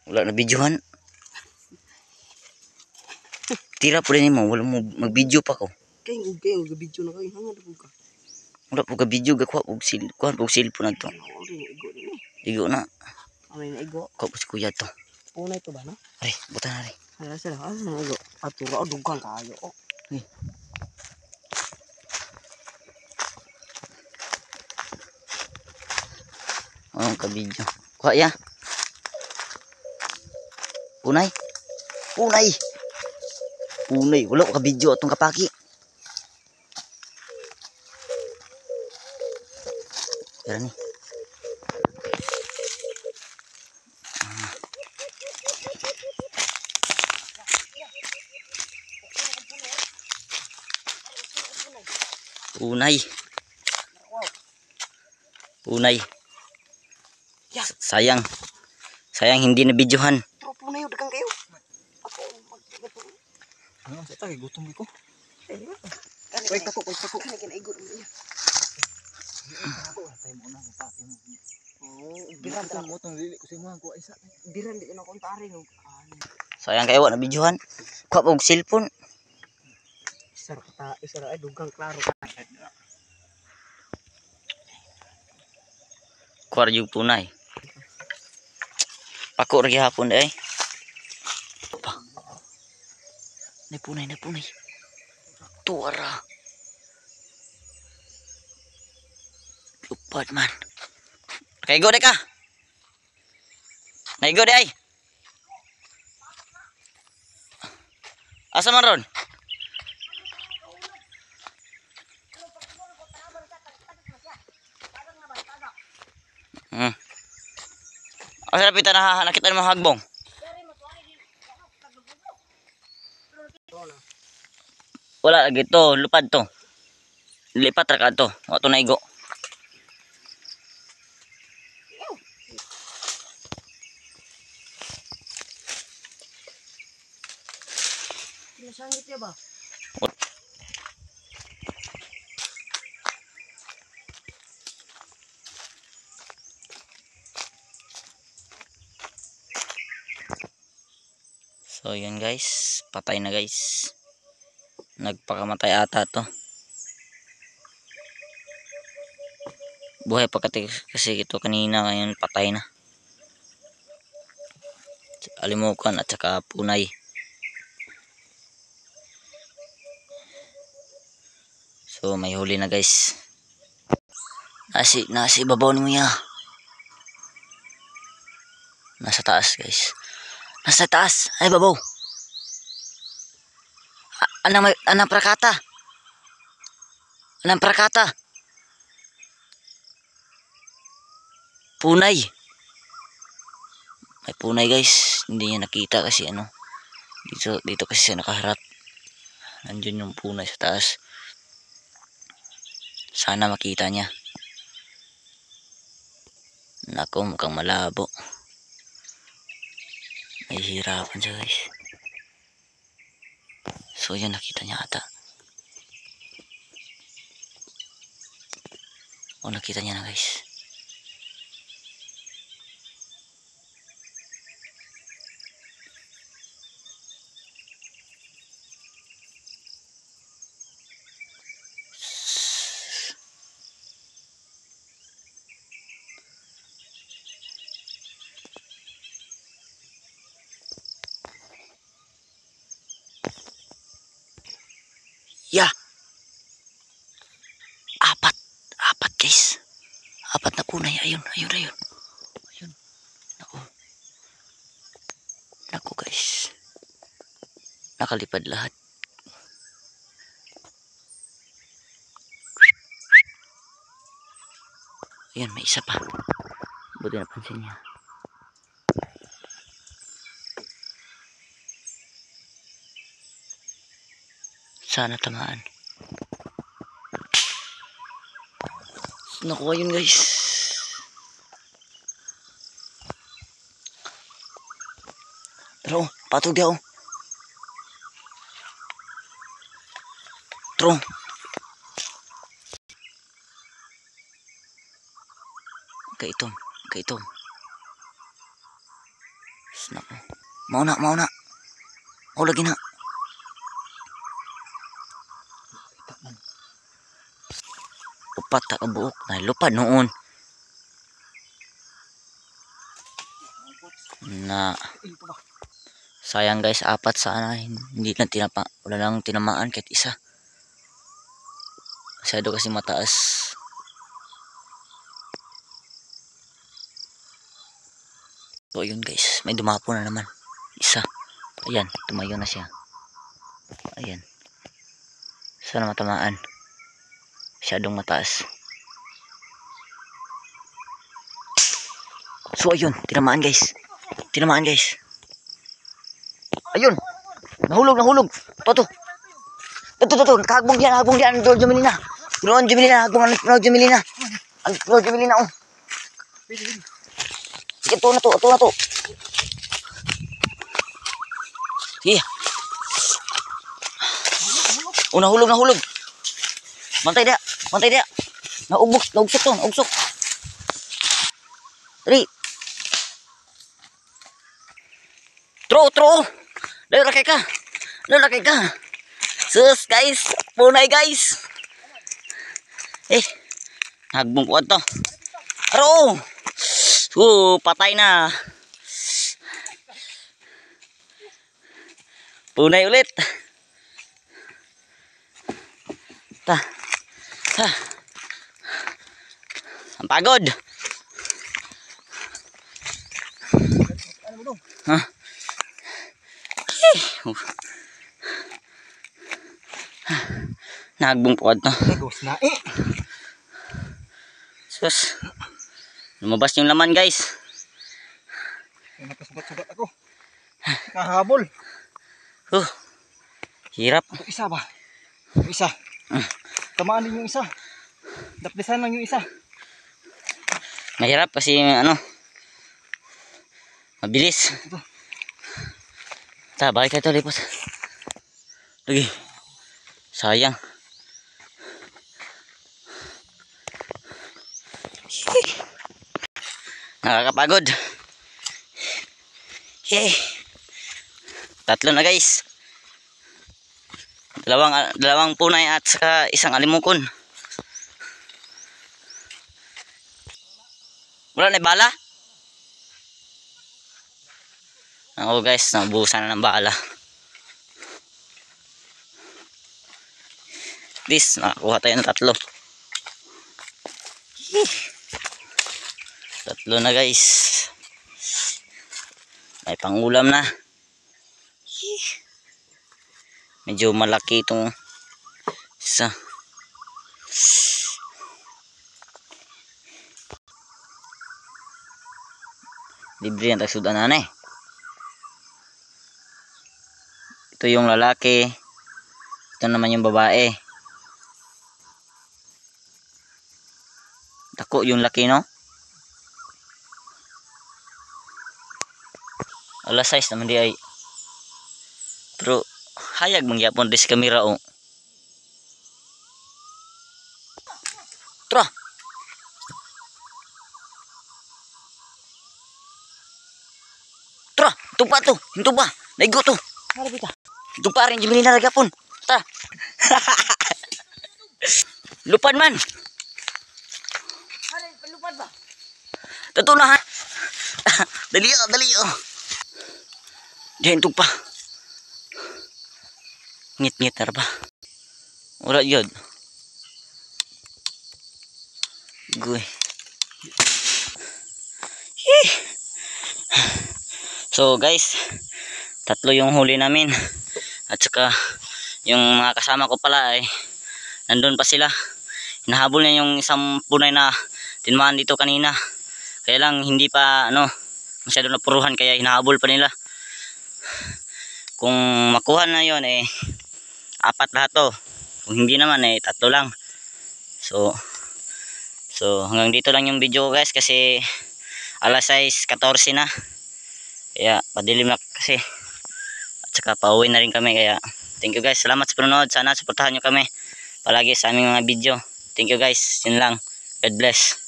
Wala na videohan. Tira po rin mo. Wala mo mag-video pa ko. Kayo video na kayo. Hangad po ka. Wala po ka video. Gakuha po silpo na to. Igo na. Ano na igo? Kuha po si kuya to. Una ito ba na? Ay, buta na rin. Hala sila. Asa na igo? Atura o dugang kayo. Ay. Oh, ka-video. Kuha ya. Punay. Punay. Punay. Wala ko ka-video atong kapaki. Pero ni. Punay. Punay. Sayang. Sayang hindi na videohan. Pero punay o dugang kayo. Ako mag-igo. Ano sa ito? Gutom ko. Wait ako. Kani kinaigo niya. Biran ta mo tong dili ko sa mga ko isa. Biran di na kontari no. Sayang kayo na videohan. Kuha po og cellphone. Isara ay dugang klaro. Kuha yung punay. Pako lagi hapon eh. Pa. Na punay. Tuara. Lupad man. Naigo deh ka. Naigo deh ay. Asa man ron? Asa napita nakita ng mga hagbong? Wala lagi to, lupad to. Lipat ra ka to. O to naigo. Nasangit ya ba? So yun guys, patay na guys. Nagpakamatay ata to. Buhay pa kasi ito kanina, ngayon patay na. Alimukan at saka punay. So may huli na guys. Nasi babaw ni Muya. Nasa taas guys. Nasa taas. Ay babaw. Anang prakata. Anang prakata. Punay. May punay guys. Hindi niya nakita kasi ano. Dito kasi siya nakaharap. Nandiyan yung punay sa taas. Sana makita niya. Nako, mukhang malabo. Nahihirapan siya guys. So yun, nakita niya ata. O nakita niya na guys. Ya. Apat guys. Apat na punay. Ayun. Naku guys. Nakalipad lahat. Ayun, may isa pa. Buti napansin niya. Sana tamaan. Nakuha yun guys. Pero patog daw. Tro. Kaitom. Nako. Mauna. Oh, lagi na. Upat ta ka buok. Nalupad noon. Na. Sayang guys, apat sana. Hindi na wala nang tinamaan kahit isa. Masyado kasi mataas. So yun guys, may dumapo na naman. Isa. Ayan, tumayo na siya. Ayan. Sana matamaan. Masyadong mataas. So ayun, tinamaan guys. Ayun. Nahulog. Toto. Nakahagbong diyan. George Melina. Pinoon Jumelina. Oh. Sige, ito na to. Sige. Oh, nahulog. Mantay dia. Naugsok to. Dali. Tro. Layo lakay ka. Sus, guys. Punay, guys. Hagbong ko to. Aro. Patay na. Punay ulit. Ang pagod. Ha? Nagbong po to. Nagos na Sus. Lumabas yung laman, guys. Nakasugat-sugat ako. Kahabol. Hirap. Ito isa ba? Isa. Tamaan din yung isa. Daplisan lang yung isa. Mahirap kasi mabilis. Balik tayo lipos. Lagi. Sayang. Nakakapagod. Tatlo na guys. Dalawang punay at saka isang alimukon. Wala na bala? Oo guys, nabuhusan na ng bala. At least nakakuha tayo ng tatlo. Tatlo na guys. May pangulam na. Medyo malaki itong isa. Libre yan tagsudanan eh. Ito yung lalaki. Ito naman yung babae. Dako yung laki, no? Alas size naman di ay. Pero hayag mangyapon dis kamera o. Tra. Tumpa to. Hinto ba? Naigo to. Harapita. Tumpa rin Jimmy na lagapon. Ta. Lupad man. Lupad ba? Tato na ha. Dali. Diyan tumpa. Ngit ba? Wala yun. Guy. So guys, tatlo yung huli namin. At saka yung mga kasama ko pala ay nandun pa sila. Hinahabol niya yung isang punay na tinmaan dito kanina. Kaya lang hindi pa masyado napuruhan kaya hinahabol pa nila. Kung makuha na yon apat lahat to. Kung hindi naman tatlo lang. So hanggang dito lang yung video guys kasi alas 6:14 na. Kaya padilim na kasi. At saka pauwi na rin kami kaya thank you guys. Salamat sa panonood. Sana suportahan nyo kami palagi sa aming mga video. Thank you guys. Yun lang. God bless.